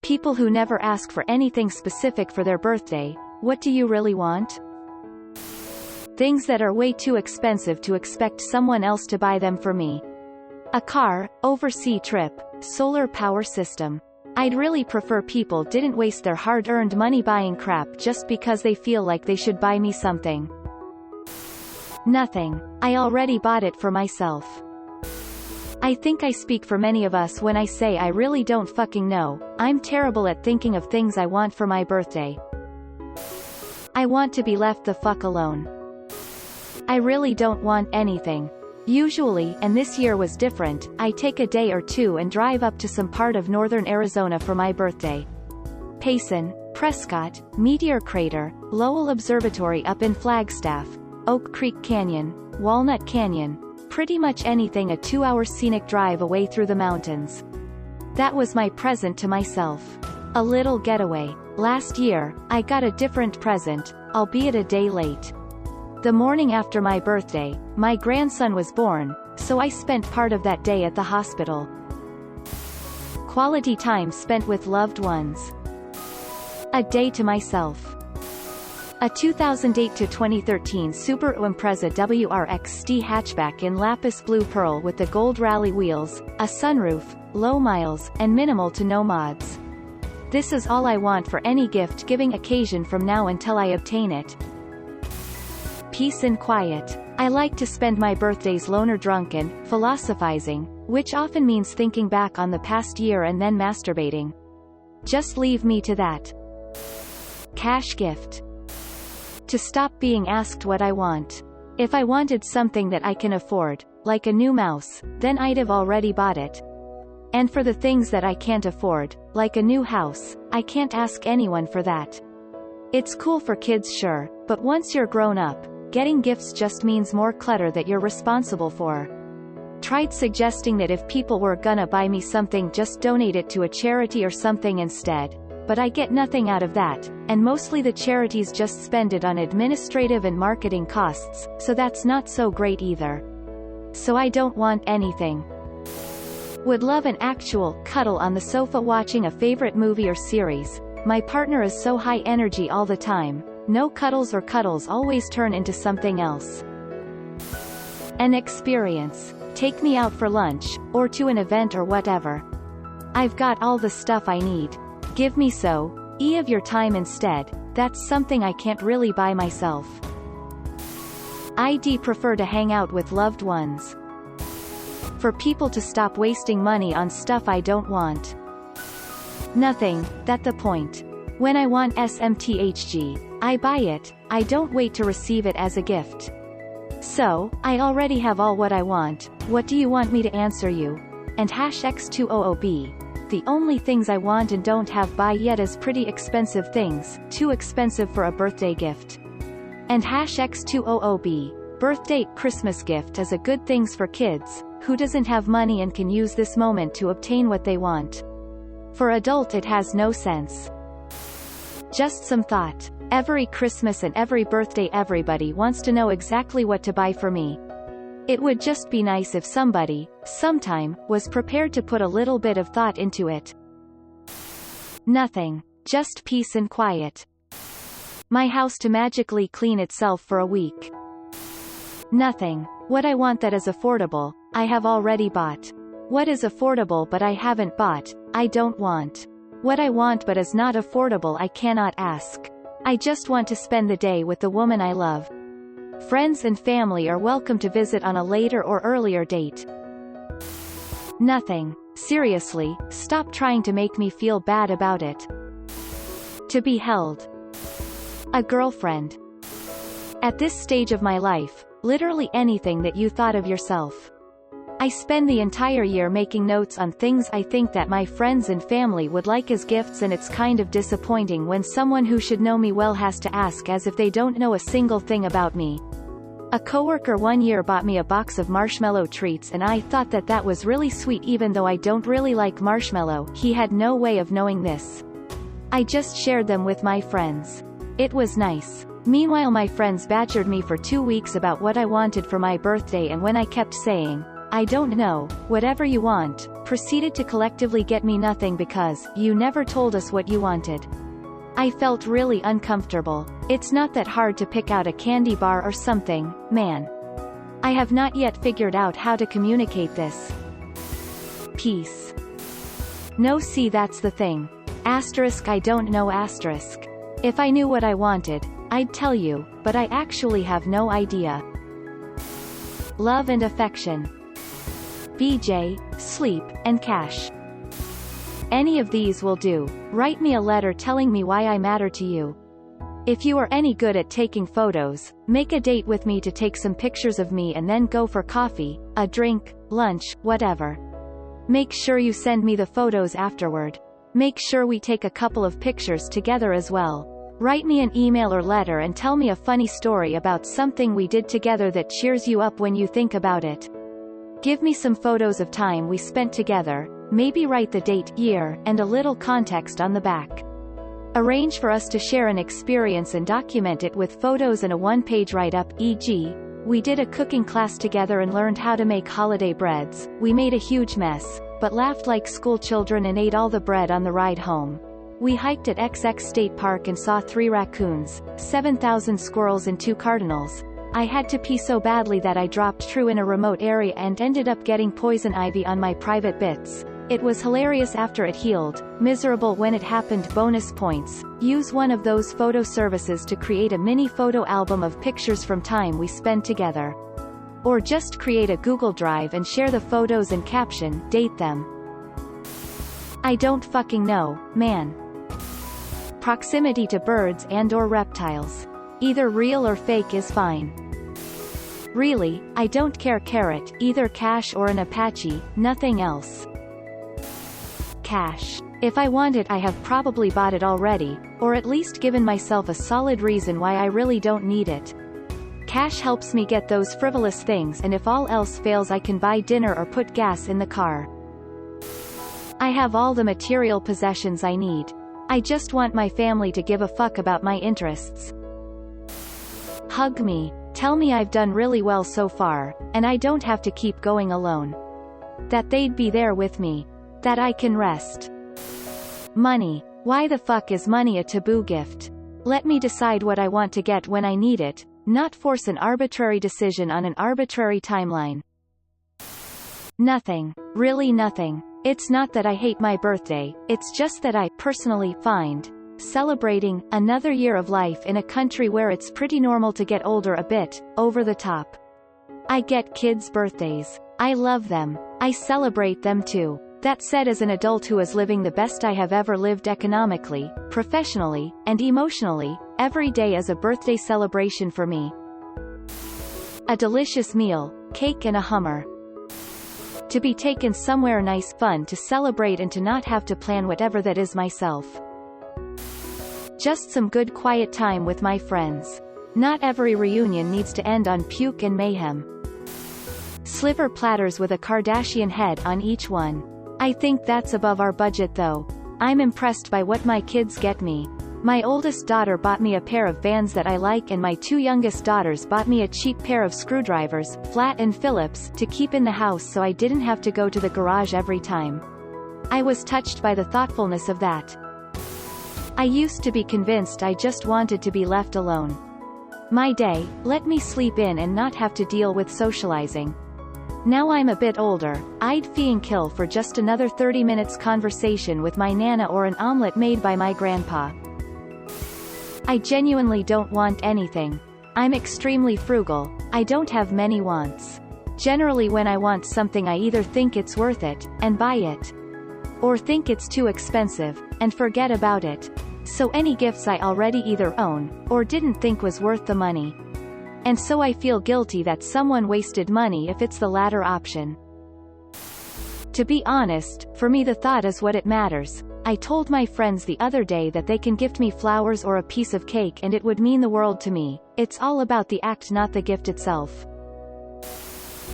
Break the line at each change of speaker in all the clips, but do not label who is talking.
People who never ask for anything specific for their birthday. What do you really want? Things that are way too expensive to expect someone else to buy them for me. A car, overseas trip, solar power system. I'd really prefer people didn't waste their hard-earned money buying crap just because they feel like they should buy me something. Nothing. I already bought it for myself. I think I speak for many of us when I say I really don't fucking know. I'm terrible at thinking of things I want for my birthday. I want to be left the fuck alone. I really don't want anything. Usually, and this year was different, I take a day or two and drive up to some part of northern Arizona for my birthday. Payson, Prescott, Meteor Crater, Lowell Observatory up in Flagstaff, Oak Creek Canyon, Walnut Canyon, pretty much anything a 2-hour scenic drive away through the mountains. That was my present to myself. A little getaway. Last year, I got a different present, albeit a day late. The morning after my birthday, my grandson was born, so I spent part of that day at the hospital. Quality time spent with loved ones. A day to myself. A 2008 to 2013 Subaru Impreza WRX-ST hatchback in lapis blue pearl with the gold rally wheels, a sunroof, low miles, and minimal to no mods. This is all I want for any gift-giving occasion from now until I obtain it. Peace and quiet. I like to spend my birthdays loner drunken, philosophizing, which often means thinking back on the past year and then masturbating. Just leave me to that. Cash gift. To stop being asked what I want. If I wanted something that I can afford, like a new mouse, then I'd have already bought it. And for the things that I can't afford, like a new house, I can't ask anyone for that. It's cool for kids sure, but once you're grown up, getting gifts just means more clutter that you're responsible for. Tried suggesting that if people were gonna buy me something just donate it to a charity or something instead, but I get nothing out of that, and mostly the charities just spend it on administrative and marketing costs, so that's not so great either. So I don't want anything. Would love an actual cuddle on the sofa watching a favorite movie or series. My partner is so high energy all the time. No cuddles or cuddles always turn into something else. An experience. Take me out for lunch, or to an event or whatever. I've got all the stuff I need. Give me of your time instead. That's something I can't really buy myself. I'd prefer to hang out with loved ones. For people to stop wasting money on stuff I don't want. Nothing, that's the point. When I want SMTHG, I buy it, I don't wait to receive it as a gift. So, I already have all what I want, what do you want me to answer you? And #X200B. The only things I want and don't have buy yet is pretty expensive things, too expensive for a birthday gift. And #X200B. Birthday, Christmas gift is a good things for kids, who doesn't have money and can use this moment to obtain what they want. For adult it has no sense. Just some thought. Every Christmas and every birthday everybody wants to know exactly what to buy for me. It would just be nice if somebody, sometime, was prepared to put a little bit of thought into it. Nothing. Just peace and quiet. My house to magically clean itself for a week. Nothing. What I want that is affordable, I have already bought. What is affordable but I haven't bought, I don't want. What I want but is not affordable I cannot ask. I just want to spend the day with the woman I love. Friends and family are welcome to visit on a later or earlier date. Nothing. Seriously, stop trying to make me feel bad about it. To be held. A girlfriend. At this stage of my life, literally anything that you thought of yourself. I spend the entire year making notes on things I think that my friends and family would like as gifts, and it's kind of disappointing when someone who should know me well has to ask as if they don't know a single thing about me. A coworker one year bought me a box of marshmallow treats and I thought that that was really sweet even though I don't really like marshmallow. He had no way of knowing this. I just shared them with my friends. It was nice. Meanwhile my friends badgered me for 2 weeks about what I wanted for my birthday, and when I kept saying, I don't know, whatever you want, proceeded to collectively get me nothing because you never told us what you wanted. I felt really uncomfortable. It's not that hard to pick out a candy bar or something, man. I have not yet figured out how to communicate this. Peace. No, see, that's the thing. Asterisk, I don't know asterisk. If I knew what I wanted, I'd tell you, but I actually have no idea. Love and affection. BJ, sleep, and cash. Any of these will do. Write me a letter telling me why I matter to you. If you are any good at taking photos, make a date with me to take some pictures of me and then go for coffee, a drink, lunch, whatever. Make sure you send me the photos afterward. Make sure we take a couple of pictures together as well. Write me an email or letter and tell me a funny story about something we did together that cheers you up when you think about it. Give me some photos of time we spent together, maybe write the date, year, and a little context on the back. Arrange for us to share an experience and document it with photos and a one-page write-up, e.g., we did a cooking class together and learned how to make holiday breads. We made a huge mess, but laughed like school children and ate all the bread on the ride home. We hiked at XX State Park and saw 3 raccoons, 7,000 squirrels and 2 cardinals. I had to pee so badly that I dropped true in a remote area and ended up getting poison ivy on my private bits. It was hilarious after it healed, miserable when it happened. Bonus points. Use one of those photo services to create a mini photo album of pictures from time we spend together. Or just create a Google Drive and share the photos and caption, date them. I don't fucking know, man. Proximity to birds and/or reptiles. Either real or fake is fine. Really, I don't care. Carrot, either cash or an Apache, nothing else. Cash. If I want it, I have probably bought it already, or at least given myself a solid reason why I really don't need it. Cash helps me get those frivolous things, and if all else fails I can buy dinner or put gas in the car. I have all the material possessions I need. I just want my family to give a fuck about my interests. Hug me. Tell me I've done really well so far, and I don't have to keep going alone. That they'd be there with me. That I can rest. Money. Why the fuck is money a taboo gift? Let me decide what I want to get when I need it, not force an arbitrary decision on an arbitrary timeline. Nothing. Really nothing. It's not that I hate my birthday, it's just that I, personally, find celebrating another year of life in a country where it's pretty normal to get older a bit over the top. I get kids' birthdays. I love them. I celebrate them too. That said, as an adult who is living the best I have ever lived economically, professionally, and emotionally, every day is a birthday celebration for me. A delicious meal, cake and a Hummer. To be taken somewhere nice, fun to celebrate, and to not have to plan whatever that is myself. Just some good quiet time with my friends. Not every reunion needs to end on puke and mayhem. Sliver platters with a Kardashian head on each one. I think that's above our budget though. I'm impressed by what my kids get me. My oldest daughter bought me a pair of Vans that I like, and my 2 youngest daughters bought me a cheap pair of screwdrivers, Flat and Phillips, to keep in the house so I didn't have to go to the garage every time. I was touched by the thoughtfulness of that. I used to be convinced I just wanted to be left alone. My day, let me sleep in and not have to deal with socializing. Now I'm a bit older, I'd fee and kill for just another 30 minutes conversation with my nana or an omelet made by my grandpa. I genuinely don't want anything. I'm extremely frugal. I don't have many wants. Generally when I want something I either think it's worth it, and buy it. Or think it's too expensive, and forget about it. So any gifts I already either own, or didn't think was worth the money. And so I feel guilty that someone wasted money if it's the latter option. To be honest, for me the thought is what it matters. I told my friends the other day that they can gift me flowers or a piece of cake and it would mean the world to me. It's all about the act, not the gift itself.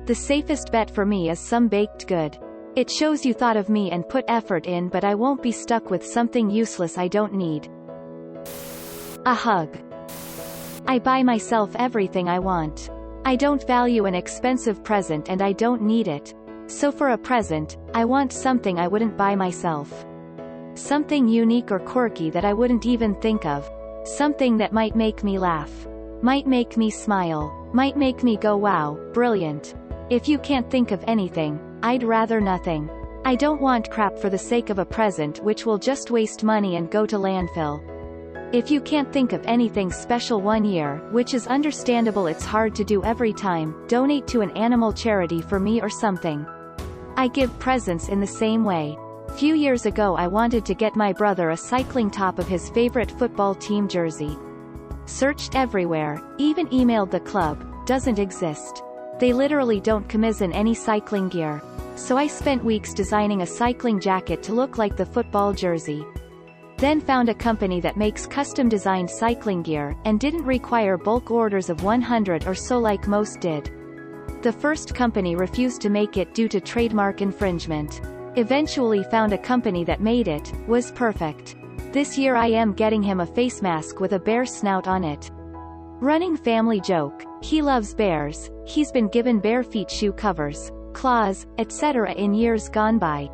The safest bet for me is some baked good. It shows you thought of me and put effort in, but I won't be stuck with something useless I don't need. A hug. I buy myself everything I want. I don't value an expensive present and I don't need it. So for a present, I want something I wouldn't buy myself. Something unique or quirky that I wouldn't even think of. Something that might make me laugh. Might make me smile. Might make me go wow, brilliant. If you can't think of anything, I'd rather nothing. I don't want crap for the sake of a present which will just waste money and go to landfill. If you can't think of anything special one year, which is understandable, it's hard to do every time, donate to an animal charity for me or something. I give presents in the same way. Few years ago I wanted to get my brother a cycling top of his favorite football team jersey. Searched everywhere, even emailed the club, doesn't exist. They literally don't commission any cycling gear. So I spent weeks designing a cycling jacket to look like the football jersey. Then found a company that makes custom-designed cycling gear, and didn't require bulk orders of 100 or so like most did. The first company refused to make it due to trademark infringement. Eventually found a company that made it, was perfect. This year I am getting him a face mask with a bear snout on it. Running family joke, he loves bears, he's been given bare feet shoe covers, claws, etc. in years gone by,